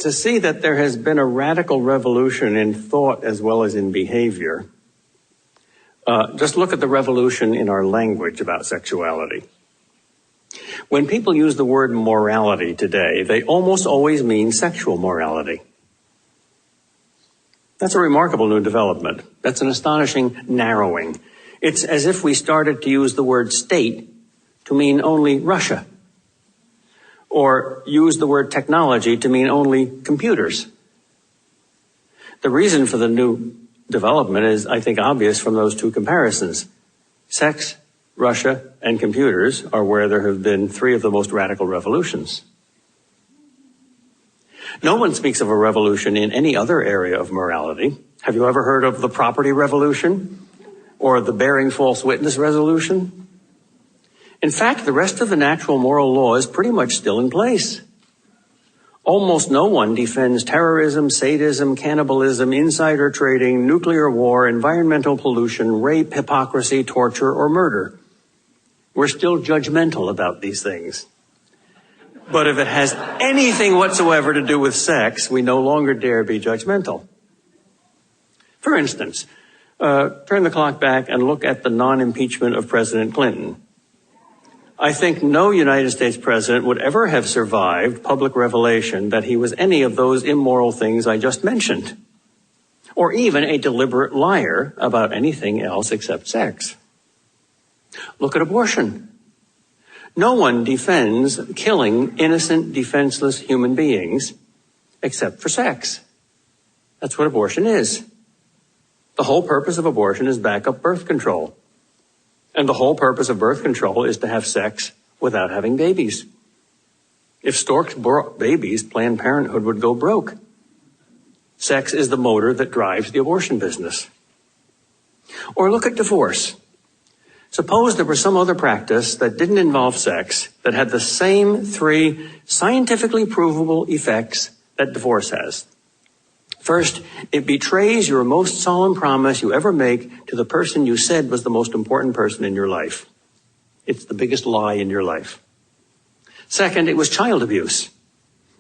To see that there has been a radical revolution in thought as well as in behavior, just look at the revolution in our language about sexuality. When people use the word morality today, they almost always mean sexual morality. That's a remarkable new development. That's an astonishing narrowing. It's as if we started to use the word state to mean only Russia, or use the word technology to mean only computers. The reason for the new development is, I think, obvious from those two comparisons. Sex, Russia, and computers are where there have been three of the most radical revolutions. No one speaks of a revolution in any other area of morality. Have you ever heard of the property revolution or the bearing false witness resolution? In fact, the rest of the natural moral law is pretty much still in place. Almost no one defends terrorism, sadism, cannibalism, insider trading, nuclear war, environmental pollution, rape, hypocrisy, torture, or murder. We're still judgmental about these things. But if it has anything whatsoever to do with sex, we no longer dare be judgmental. For instance, turn the clock back and look at the non-impeachment of President Clinton. I think no United States president would ever have survived public revelation that he was any of those immoral things I just mentioned, or even a deliberate liar about anything else except sex. Look at abortion. No one defends killing innocent, defenseless human beings except for sex. That's what abortion is. The whole purpose of abortion is backup birth control. And the whole purpose of birth control is to have sex without having babies. If storks brought babies, Planned Parenthood would go broke. Sex is the motor that drives the abortion business. Or look at divorce. Suppose there was some other practice that didn't involve sex that had the same three scientifically provable effects that divorce has. First, it betrays your most solemn promise you ever make to the person you said was the most important person in your life. It's the biggest lie in your life. Second, it was child abuse.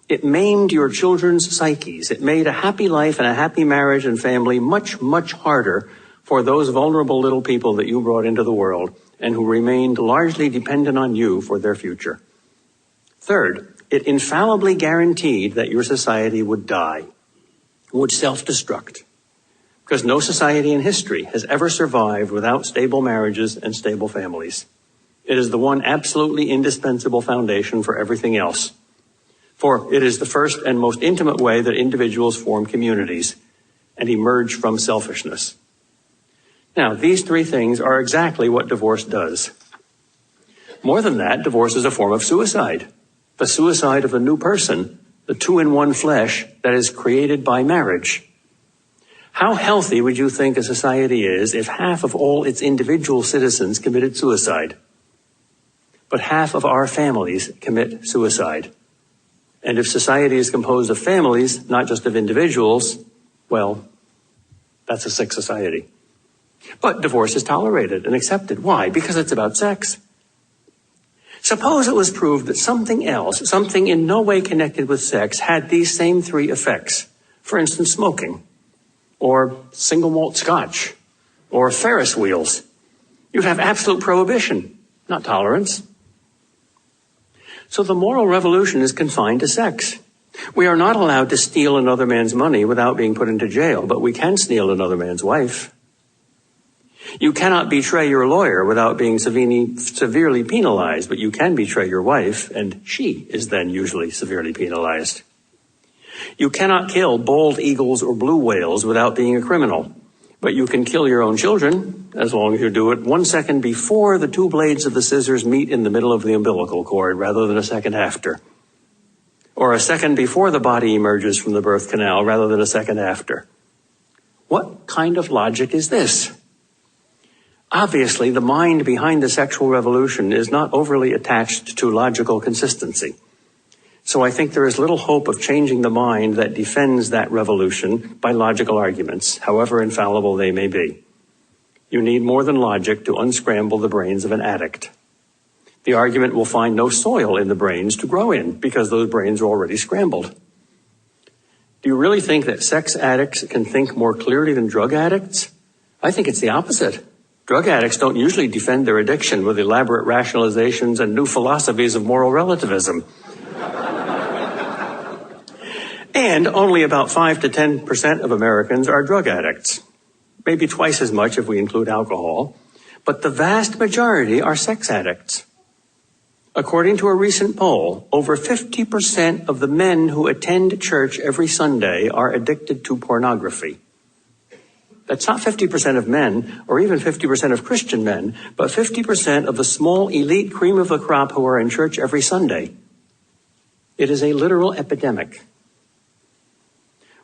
It maimed your children's psyches. It made a happy life and a happy marriage and family much, much harder for those vulnerable little people that you brought into the world and who remained largely dependent on you for their future. Third, it infallibly guaranteed that your society would die, would self-destruct, because no society in history has ever survived without stable marriages and stable families. It is the one absolutely indispensable foundation for everything else. For it is the first and most intimate way that individuals form communities and emerge from selfishness. Now, these three things are exactly what divorce does. More than that, divorce is a form of suicide. The suicide of a new person, the two-in-one flesh that is created by marriage. How healthy would you think a society is if half of all its individual citizens committed suicide? But half of our families commit suicide. And if society is composed of families, not just of individuals, well, that's a sick society. But divorce is tolerated and accepted. Why? Because it's about sex. Suppose it was proved that something else, something in no way connected with sex, had these same three effects. For instance, smoking, or single malt scotch, or Ferris wheels. You'd have absolute prohibition, not tolerance. So the moral revolution is confined to sex. We are not allowed to steal another man's money without being put into jail, but we can steal another man's wife. You cannot betray your lawyer without being severely penalized, but you can betray your wife, and she is then usually severely penalized. You cannot kill bald eagles or blue whales without being a criminal, but you can kill your own children as long as you do it 1 second before the two blades of the scissors meet in the middle of the umbilical cord rather than a second after. Or a second before the body emerges from the birth canal rather than a second after. What kind of logic is this? Obviously, the mind behind the sexual revolution is not overly attached to logical consistency. So I think there is little hope of changing the mind that defends that revolution by logical arguments, however infallible they may be. You need more than logic to unscramble the brains of an addict. The argument will find no soil in the brains to grow in because those brains are already scrambled. Do you really think that sex addicts can think more clearly than drug addicts? I think it's the opposite. Drug addicts don't usually defend their addiction with elaborate rationalizations and new philosophies of moral relativism. And only about 5 to 10% of Americans are drug addicts. Maybe twice as much if we include alcohol. But the vast majority are sex addicts. According to a recent poll, over 50% of the men who attend church every Sunday are addicted to pornography. That's not 50% of men, or even 50% of Christian men, but 50% of the small elite cream of the crop who are in church every Sunday. It is a literal epidemic.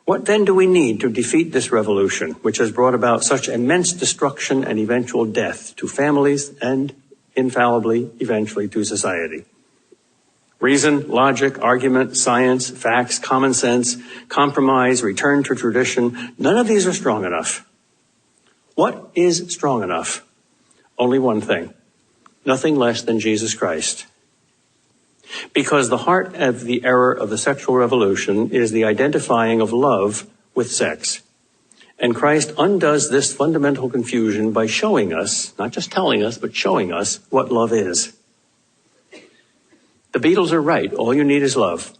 What then do we need to defeat this revolution, which has brought about such immense destruction and eventual death to families and, infallibly, eventually to society? Reason, logic, argument, science, facts, common sense, compromise, return to tradition, none of these are strong enough. What is strong enough? Only one thing, nothing less than Jesus Christ. Because the heart of the error of the sexual revolution is the identifying of love with sex. And Christ undoes this fundamental confusion by showing us, not just telling us, but showing us what love is. The Beatles are right, all you need is love,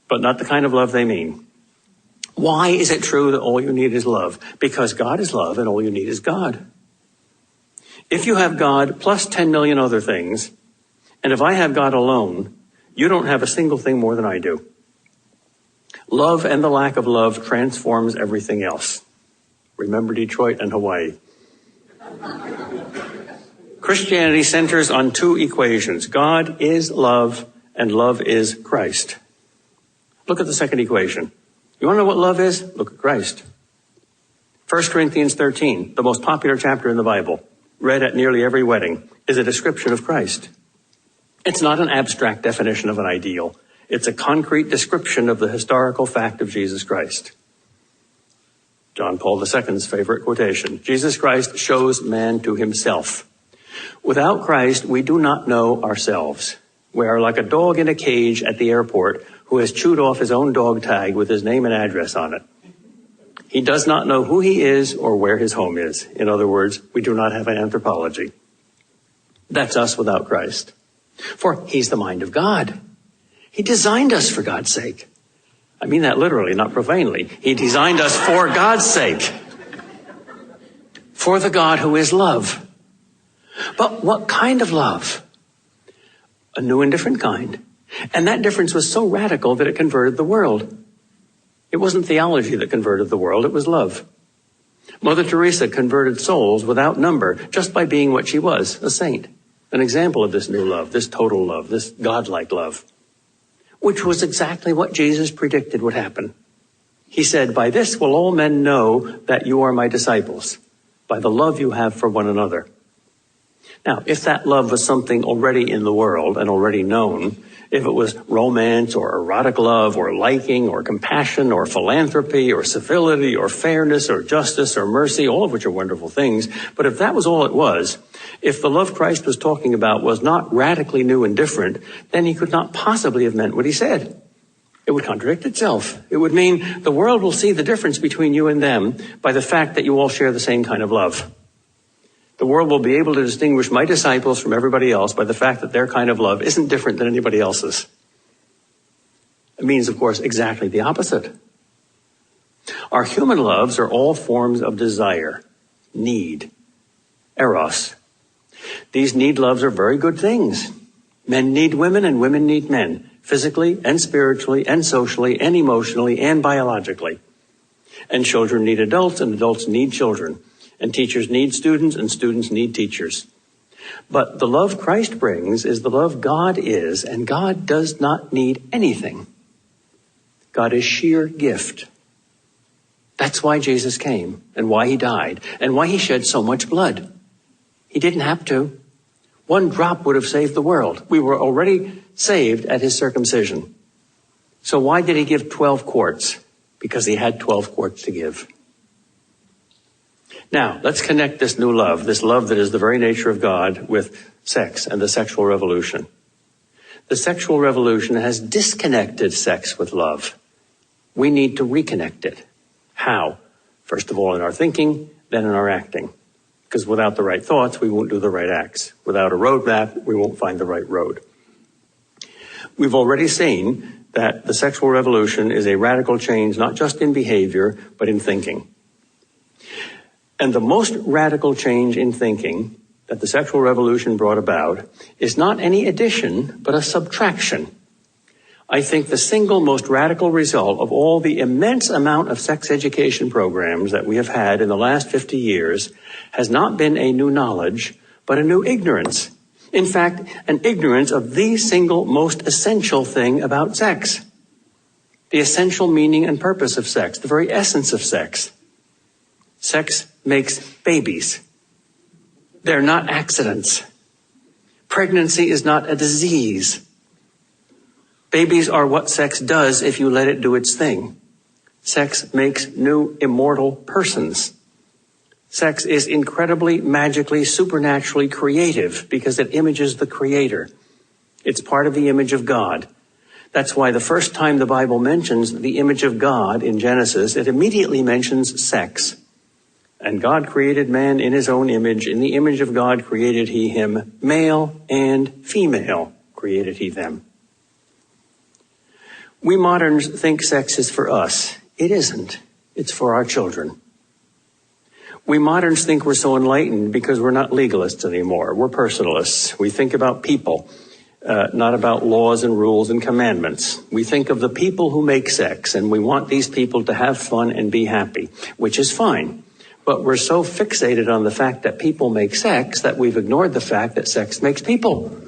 but not the kind of love they mean. Why is it true that all you need is love? Because God is love and all you need is God. If you have God plus 10 million other things, and if I have God alone, you don't have a single thing more than I do. Love and the lack of love transforms everything else. Remember Detroit and Hawaii. Christianity centers on two equations. God is love and love is Christ. Look at the second equation. You want to know what love is? Look at Christ. 1 Corinthians 13, the most popular chapter in the Bible, read at nearly every wedding, is a description of Christ. It's not an abstract definition of an ideal. It's a concrete description of the historical fact of Jesus Christ. John Paul II's favorite quotation, Jesus Christ shows man to himself. Without Christ, we do not know ourselves. We are like a dog in a cage at the airport who has chewed off his own dog tag with his name and address on it. He does not know who he is or where his home is. In other words, we do not have an anthropology. That's us without Christ. For he's the mind of God. He designed us for God's sake. I mean that literally, not profanely. He designed us for God's sake. For the God who is love. But what kind of love? A new and different kind. And that difference was so radical that it converted the world. It wasn't theology that converted the world, it was love. Mother Teresa converted souls without number just by being what she was, a saint. An example of this new love, this total love, this godlike love, which was exactly what Jesus predicted would happen. He said, by this will all men know that you are my disciples, by the love you have for one another. Now, if that love was something already in the world and already known, if it was romance or erotic love or liking or compassion or philanthropy or civility or fairness or justice or mercy, all of which are wonderful things, but if that was all it was, if the love Christ was talking about was not radically new and different, then he could not possibly have meant what he said. It would contradict itself. It would mean the world will see the difference between you and them by the fact that you all share the same kind of love. The world will be able to distinguish my disciples from everybody else by the fact that their kind of love isn't different than anybody else's. It means, of course, exactly the opposite. Our human loves are all forms of desire, need, eros. These need loves are very good things. Men need women and women need men, physically and spiritually and socially and emotionally and biologically. And children need adults and adults need children. And teachers need students and students need teachers. But the love Christ brings is the love God is, and God does not need anything. God is sheer gift. That's why Jesus came and why he died and why he shed so much blood. He didn't have to. One drop would have saved the world. We were already saved at his circumcision. So why did he give 12 quarts? Because he had 12 quarts to give. Now, let's connect this new love, this love that is the very nature of God, with sex and the sexual revolution. The sexual revolution has disconnected sex with love. We need to reconnect it. How? First of all, in our thinking, then in our acting. Because without the right thoughts, we won't do the right acts. Without a roadmap, we won't find the right road. We've already seen that the sexual revolution is a radical change, not just in behavior, but in thinking. And the most radical change in thinking that the sexual revolution brought about is not any addition, but a subtraction. I think the single most radical result of all the immense amount of sex education programs that we have had in the last 50 years has not been a new knowledge, but a new ignorance. In fact, an ignorance of the single most essential thing about sex. The essential meaning and purpose of sex, the very essence of sex. Sex makes babies. They're not accidents. Pregnancy is not a disease. Babies are what sex does if you let it do its thing. Sex makes new immortal persons. Sex is incredibly, magically, supernaturally creative because it images the Creator. It's part of the image of God. That's why the first time the Bible mentions the image of God in Genesis, it immediately mentions sex. And God created man in his own image. In the image of God created he him. Male and female created he them. We moderns think sex is for us. It isn't. It's for our children. We moderns think we're so enlightened because we're not legalists anymore. We're personalists. We think about people, not about laws and rules and commandments. We think of the people who make sex, and we want these people to have fun and be happy, which is fine. But we're so fixated on the fact that people make sex that we've ignored the fact that sex makes people.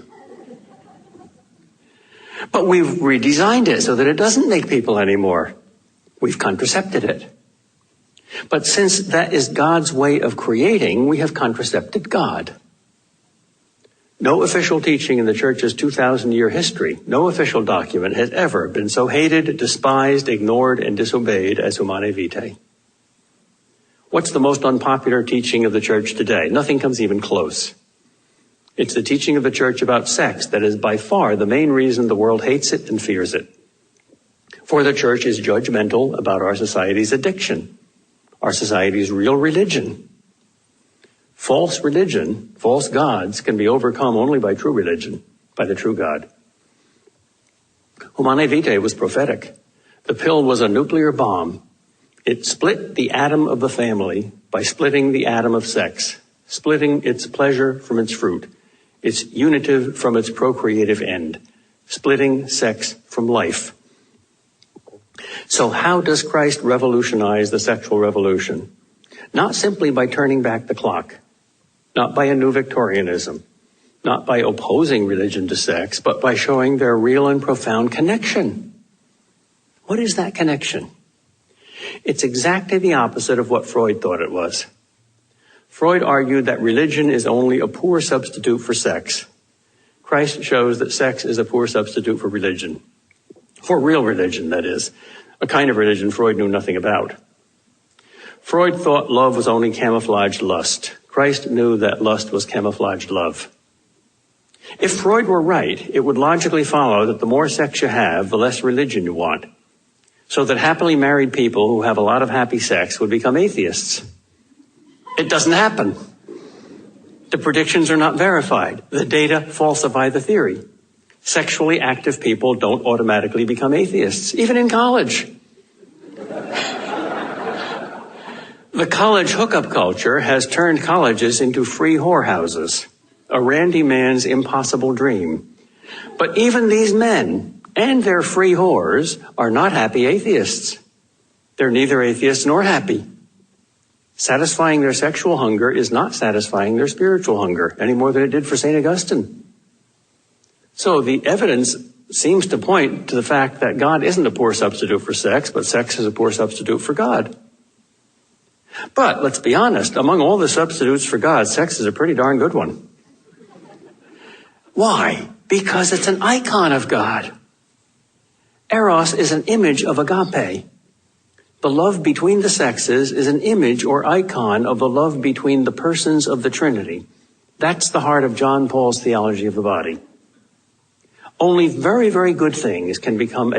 But we've redesigned it so that it doesn't make people anymore. We've contracepted it. But since that is God's way of creating, we have contracepted God. No official teaching in the church's 2,000-year history, no official document has ever been so hated, despised, ignored, and disobeyed as Humanae Vitae. What's the most unpopular teaching of the church today? Nothing comes even close. It's the teaching of the church about sex that is by far the main reason the world hates it and fears it. For the church is judgmental about our society's addiction, our society's real religion. False religion, false gods can be overcome only by true religion, by the true God. Humanae Vitae was prophetic. The pill was a nuclear bomb. It split the atom of the family by splitting the atom of sex, splitting its pleasure from its fruit, its unitive from its procreative end, splitting sex from life. So how does Christ revolutionize the sexual revolution? Not simply by turning back the clock, not by a new Victorianism, not by opposing religion to sex, but by showing their real and profound connection. What is that connection? It's exactly the opposite of what Freud thought it was. Freud argued that religion is only a poor substitute for sex. Christ shows that sex is a poor substitute for religion. For real religion, that is. A kind of religion Freud knew nothing about. Freud thought love was only camouflaged lust. Christ knew that lust was camouflaged love. If Freud were right, it would logically follow that the more sex you have, the less religion you want. So that happily married people who have a lot of happy sex would become atheists. It doesn't happen. The predictions are not verified. The data falsify the theory. Sexually active people don't automatically become atheists, even in college. The college hookup culture has turned colleges into free whorehouses, a randy man's impossible dream. But even these men and their free whores are not happy atheists. They're neither atheists nor happy. Satisfying their sexual hunger is not satisfying their spiritual hunger any more than it did for St. Augustine. So the evidence seems to point to the fact that God isn't a poor substitute for sex, but sex is a poor substitute for God. But let's be honest, among all the substitutes for God, sex is a pretty darn good one. Why? Because it's an icon of God. Eros is an image of agape. The love between the sexes is an image or icon of the love between the persons of the Trinity. That's the heart of John Paul's theology of the body. Only very, very good things can become